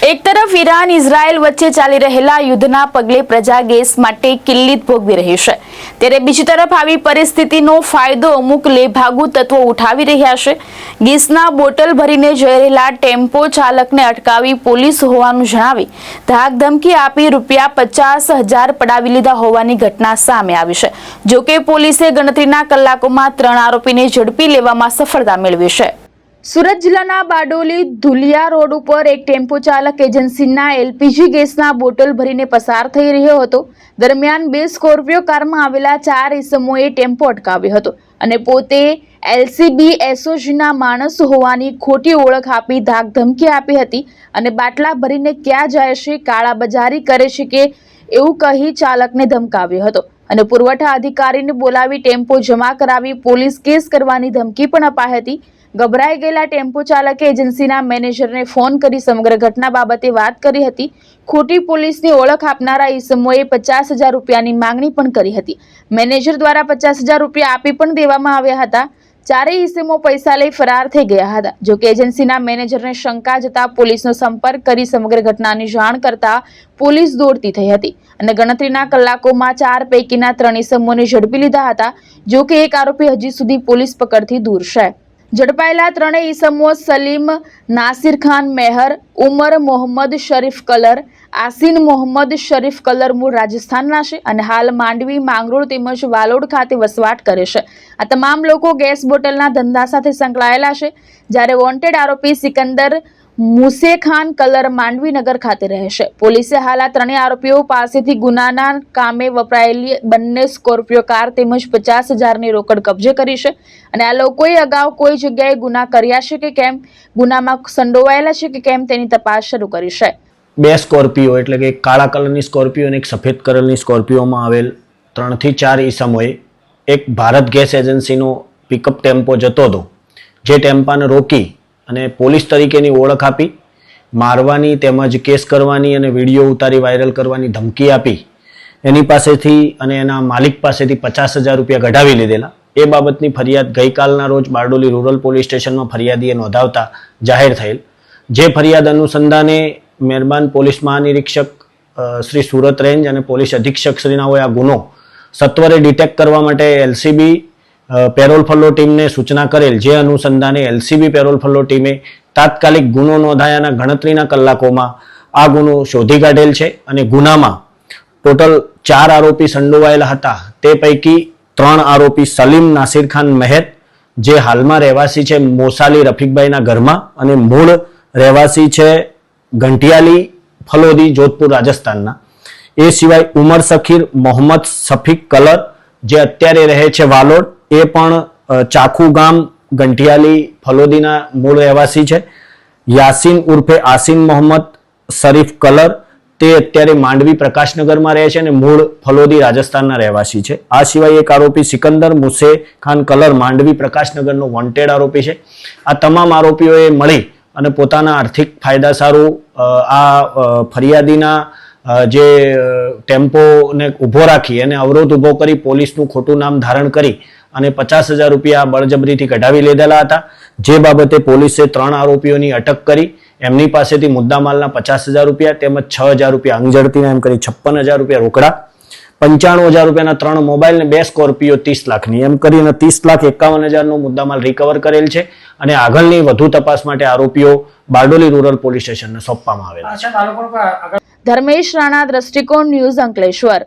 એક તરફ Iran Israel વચ્ચે ચાલી રહેલા યુદ્ધના પગલે પ્રજા ગેસ માટે કિલ્લત ભોગવી રહી છે, ત્યારે બીજી તરફ આવી પરિસ્થિતિનો ફાયદો અમુક લેભાગુ તત્વો ઉઠાવી રહ્યા છે। ગેસના બોટલ ભરીને જઈ રહેલા ટેમ્પો ચાલકને અટકાવી પોલીસ હોવાનું જણાવી ધાકધમકી આપી ₹50,000 પડાવી લીધા હોવાની ઘટના સામે આવી છે। જોકે પોલીસે ગણતરીના કલાકોમાં 3 આરોપીને ઝડપી લેવામાં સફળતા મેળવી છે। સુરત જિલ્લાના બારડોલી ધુલિયા રોડ ઉપર એક ટેમ્પો ચાલક એજન્સીના એલપીજી ગેસના બોટલ ભરીને પસાર થઈ રહ્યો હતો। દરમિયાન 2 સ્કોર્પિયો કારમાં આવેલા 4 ઈસમોએ ટેમ્પો અટકાવ્યો હતો અને પોતે એલસીબી એસઓજીના માણસ હોવાની ખોટી ઓળખ આપી ધાકધમકી આપી હતી અને બાટલા ભરીને ક્યાં જાય છે, કાળાબજારી કરે છે કે એવું કહી ચાલકને ધમકાવ્યો હતો અને પુરવઠા અધિકારીને બોલાવી ટેમ્પો જમા કરાવી પોલીસ કેસ કરવાની ધમકી પણ અપાઈ હતી। ગભરાઈ ગયેલા ટેમ્પો ચાલકે એજન્સીના મેનેજરને ફોન કરી સમગ્ર ઘટના બાબતે વાત કરી હતી। ખોટી પોલીસની ઓળખ આપનારા ઈસમોએ ₹50,000ની માંગણી પણ કરી હતી। મેનેજર દ્વારા ₹50,000 આપી પણ દેવામાં આવ્યા હતા। ચારેય ઈસમો પૈસા લઈ ફરાર થઈ ગયા હતા। જોકે એજન્સીના મેનેજરને શંકા જતા પોલીસનો સંપર્ક કરી સમગ્ર ઘટનાની જાણ કરતા પોલીસ દોડતી થઈ હતી અને ગણતરીના કલાકોમાં 4 પૈકીના 3 ઈસમોને ઝડપી લીધા હતા। જોકે એક આરોપી હજી સુધી પોલીસ પકડથી દૂર છે। ઝડપાયેલા 3 ઈસમો સલીમ નાસિર ખાન મેહર, ઉમર મોહમ્મદ શરીફ કલર, આસીન મોહમ્મદ શરીફ કલર મૂળ રાજસ્થાનના છે અને હાલ માંડવી, માંગરોળ તેમજ વાલોડ ખાતે વસવાટ કરે છે। આ તમામ લોકો ગેસ બોટલના ધંધા સાથે સંકળાયેલા છે, જ્યારે વોન્ટેડ આરોપી સિકંદર મુસેખાન કલર માંડવી નગર ખાતે રહે છે। પોલીસે હાલ આ 3 આરોપીઓ પાસેથી ગુનાના કામે વપરાયેલી 2 સ્કોર્પિયો કાર તેમજ 50,000ની રોકડ કબજે કરી છે અને આ લોકોએ અગાઉ કોઈ જગ્યાએ ગુના કર્યા છે કે કેમ, ગુનામાં સંડોવાયેલા છે કે કેમ તેની તપાસ શરૂ કરી છે। 2 સ્કોર્પિયો એટલે કે કાળા કલરની સ્કોર્પિયો અને એક સફેદ કલરની સ્કોર્પિયોમાં આવેલ 3 થી 4 ઈસમોએ એક ભારત ગેસ એજન્સીનો પિકઅપ ટેમ્પો જતો હતો, જે ટેમ્પાને રોકી અને પોલીસ તરીકેની ઓળખ આપી મારવાની તેમજ કેસ કરવાની અને વિડીયો ઉતારી વાયરલ કરવાની ધમકી આપી એની પાસેથી અને એના માલિક પાસેથી ₹50,000 કઢાવી લીધેલા। એ બાબતની ફરિયાદ ગઈકાલના રોજ બારડોલી રૂરલ પોલીસ સ્ટેશનમાં ફરિયાદીએ નોંધાવતા જાહેર થયેલ। જે ફરિયાદ અનુસંધાને મહેરબાન પોલીસ મહાનિરીક્ષક શ્રી સુરત રેન્જ અને પોલીસ અધિક્ષક શ્રીનાઓએ આ ગુનો સત્વરે ડિટેક્ટ કરવા માટે એલસીબી પેરોલ ફોલો ટીમને સૂચના કરેલ। જે અનુસંધાને એલસીબી પેરોલ ફોલો ટીમે તાત્કાલિક ગુનો નોંધાયાના ગણતરીના કલાકોમાં આ ગુનો શોધી કાઢેલ છે અને ગુનામાં ટોટલ 4 આરોપી સંડોવાયેલા હતા। તે પૈકી 3 આરોપી સલીમ નાસિર ખાન મેહર, જે હાલમાં રહેવાસી છે મોસાલી રફીકભાઈના ઘરમાં અને મૂળ રહેવાસી છે ઘંટિયાલી ફલોદી જોધપુર રાજસ્થાનના। એ સિવાય ઉમર સખીર મોહમ્મદ શફીક કલર, જે અત્યારે રહે છે વાલોડ, એ પણ ચાખુ ગામ ગંઠિયાલી ફલોદીના મૂળ રહેવાસી છે। યાસીન ઉર્ફે આસીન મોહમ્મદ શરીફ કલર, તે અત્યારે માંડવી પ્રકાશનગરમાં રહે છે અને મૂળ ફલોદી રાજસ્થાનના રહેવાસી છે। આ સિવાય એક આરોપી સિકંદર મુસે ખાન કલર માંડવી પ્રકાશનગરનો વોન્ટેડ આરોપી છે। આ તમામ આરોપીઓએ મળી અને પોતાના આર્થિક ફાયદા સારું આ ફરિયાદીના જે ટેમ્પોને ઊભો રાખી અને અવરોધ ઊભો કરી પોલીસનું ખોટું નામ ધારણ કરી અને ₹50,000 બળજબરીથી કઢાવી લીધેલા હતા। જે બાબતે પોલીસે 3 આરોપીઓની અટક કરી એમની પાસેથી મુદ્દામાલના ₹50,000 તેમજ ₹6,000 અંગઝડતીના એમ કરી ₹56,000 રોકડા, ₹95,000ના 3 મોબાઈલ ને 2 સ્કોર્પિયો 30 લાખની એમ કરીને 30,51,000નો મુદ્દામાલ રિકવર કરેલ છે અને આગળની વધુ તપાસ માટે આરોપીઓ બારડોલી રૂરલ પોલીસ સ્ટેશનને સોંપવામાં આવેલા છે। ધર્મેશ રાણા, દ્રષ્ટિકોણ ન્યૂઝ, અંકલેશ્વર।